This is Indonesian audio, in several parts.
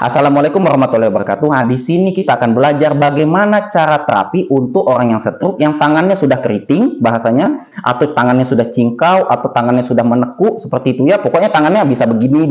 Assalamualaikum warahmatullahi wabarakatuh. Nah, di sini kita akan belajar bagaimana cara terapi untuk orang yang stroke yang tangannya sudah keriting bahasanya, atau tangannya sudah cingkau, atau tangannya sudah menekuk seperti itu ya. Pokoknya tangannya bisa begini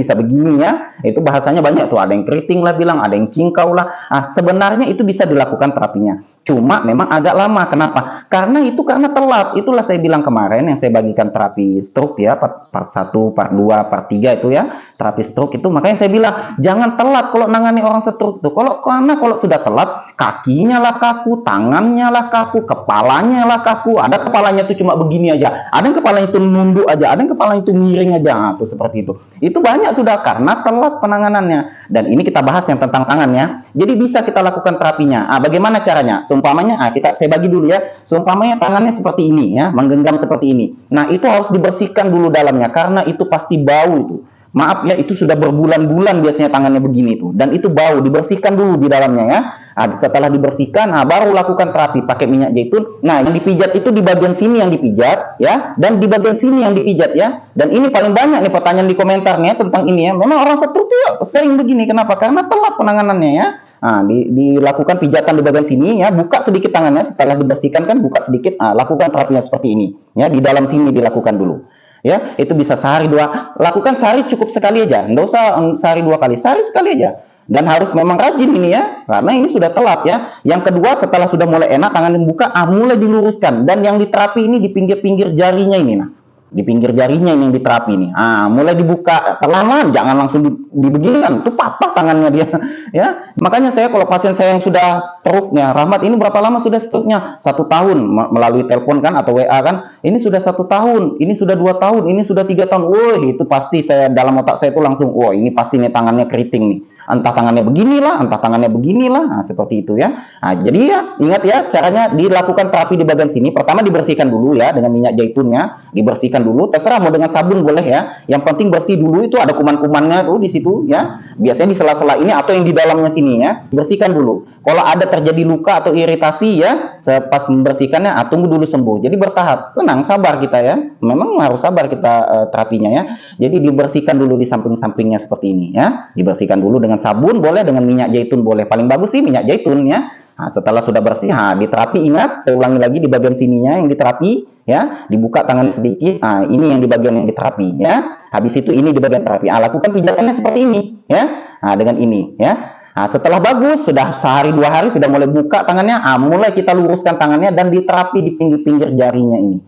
ya. Itu bahasanya banyak tuh. Ada yang keriting lah bilang, ada yang cingkau lah. Nah, sebenarnya itu bisa dilakukan terapinya. Cuma memang agak lama. Kenapa? Karena telat. Itulah saya bilang kemarin yang saya bagikan terapi stroke ya, part 1, part 2, part 3 itu ya. Terapi stroke itu makanya saya bilang jangan telat kalau nangani orang stroke itu. Karena kalau sudah telat, kakinya lah kaku, tangannya lah kaku, kepalanya lah kaku. Ada kepalanya tuh cuma begini aja. Ada yang kepalanya itu nunduk aja, ada yang kepalanya itu miring aja. Nah, tuh seperti itu. Itu banyak sudah karena telat penanganannya. Dan ini kita bahas yang tentang tangannya. Jadi bisa kita lakukan terapinya. Bagaimana caranya? Seumpamanya, saya bagi dulu ya. Seumpamanya tangannya seperti ini ya, menggenggam seperti ini. Nah, itu harus dibersihkan dulu dalamnya karena itu pasti bau itu. Maaf ya, itu sudah berbulan-bulan biasanya tangannya begini tuh. Dan itu bau, dibersihkan dulu di dalamnya ya. Setelah dibersihkan, baru lakukan terapi pakai minyak zaitun. Nah, yang dipijat itu di bagian sini yang dipijat ya, dan di bagian sini yang dipijat ya. Dan ini paling banyak nih pertanyaan di komentarnya tentang ini ya. Memang orang stroke ya sering begini, kenapa? Karena telat penanganannya ya. Dilakukan pijatan di bagian sini ya, buka sedikit tangannya setelah dibersihkan kan, buka sedikit, lakukan terapinya seperti ini ya, di dalam sini dilakukan dulu. Ya, itu bisa sehari dua, lakukan sehari cukup sekali aja, nggak usah sehari dua kali, sehari sekali aja. Dan harus memang rajin ini ya, karena ini sudah telat ya. Yang kedua, setelah sudah mulai enak, tangan dibuka, mulai diluruskan. Dan yang diterapi ini di pinggir-pinggir jarinya ini, nah. Di pinggir jarinya ini yang diterapi nih. Mulai dibuka perlahan, jangan langsung dibeginikan, itu patah tangannya dia ya. Makanya saya kalau pasien saya yang sudah stroke-nya, Rahmat ini berapa lama sudah stroke-nya? 1 tahun melalui telepon kan atau WA kan. Ini sudah 1 tahun, ini sudah 2 tahun, ini sudah 3 tahun. Wah, itu pasti saya dalam otak saya itu langsung, wah ini pasti nih tangannya keriting nih. Entah tangannya beginilah, entah tangannya beginilah, seperti itu ya. Jadi ya, ingat ya, caranya dilakukan terapi di bagian sini. Pertama dibersihkan dulu ya, dengan minyak zaitunnya, dibersihkan dulu. Terserah mau dengan sabun boleh ya. Yang penting bersih dulu, itu ada kuman-kumannya tuh di situ ya. Biasanya di sela-sela ini atau yang di dalamnya sini ya. Bersihkan dulu. Kalau ada terjadi luka atau iritasi ya, pas membersihkannya, tunggu dulu sembuh. Jadi bertahap, tenang, sabar kita ya. Memang harus sabar kita terapinya ya. Jadi dibersihkan dulu di samping-sampingnya seperti ini ya. Dibersihkan dulu dengan sabun boleh, dengan minyak zaitun boleh. Paling bagus sih minyak zaitun ya. Setelah sudah bersih, diterapi, ingat, saya ulangi lagi di bagian sininya yang diterapi ya, dibuka tangan sedikit. Ini yang di bagian yang diterapi ya. Habis itu ini di bagian terapi. Lakukan pijatannya seperti ini ya. Dengan ini ya. Setelah bagus, sudah sehari 2 hari sudah mulai buka tangannya, mulai kita luruskan tangannya dan diterapi di pinggir-pinggir jarinya ini.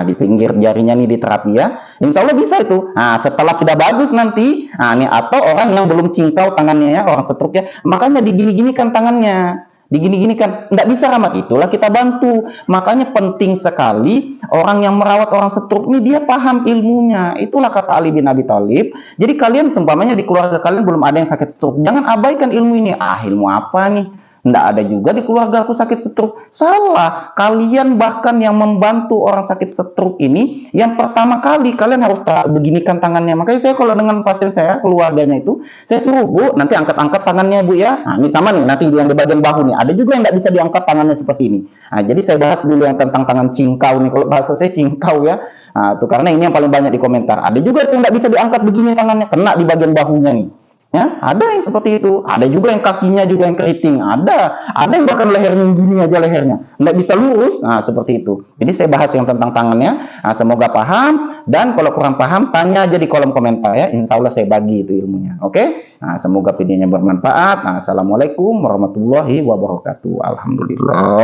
Di pinggir jarinya nih diterapi ya. Insya Allah bisa itu. Setelah sudah bagus nanti, nih, atau orang yang belum cingkau tangannya ya, orang stroke ya, makanya digini-ginikan tangannya. Digini-ginikan, nggak bisa Rahmat, itulah kita bantu. Makanya penting sekali orang yang merawat orang stroke ini dia paham ilmunya. Itulah kata Ali bin Abi Thalib. Jadi kalian seumpamanya di keluarga kalian belum ada yang sakit stroke, jangan abaikan ilmu ini. Ilmu apa nih? Nggak ada juga di keluarga aku sakit stroke. Salah. Kalian bahkan yang membantu orang sakit stroke ini, yang pertama kali kalian harus beginikan tangannya. Makanya saya kalau dengan pasien saya, keluarganya itu, saya suruh, Bu, nanti angkat-angkat tangannya, Bu ya. Ini sama nih, nanti yang di bagian bahu nih. Ada juga yang nggak bisa diangkat tangannya seperti ini. Jadi saya bahas dulu yang tentang tangan cingkau nih. Kalau bahasa saya cingkau ya. Itu karena ini yang paling banyak di komentar. Ada juga yang nggak bisa diangkat begini tangannya, kena di bagian bahunya nih. Ya, ada yang seperti itu. Ada juga yang kakinya juga yang keriting. Ada yang bahkan lehernya gini aja lehernya, nggak bisa lurus. Seperti itu. Jadi saya bahas yang tentang tangannya. Semoga paham. Dan kalau kurang paham, tanya aja di kolom komentar ya. Insya Allah saya bagi itu ilmunya. Oke? Semoga videonya bermanfaat. Assalamualaikum warahmatullahi wabarakatuh. Alhamdulillah.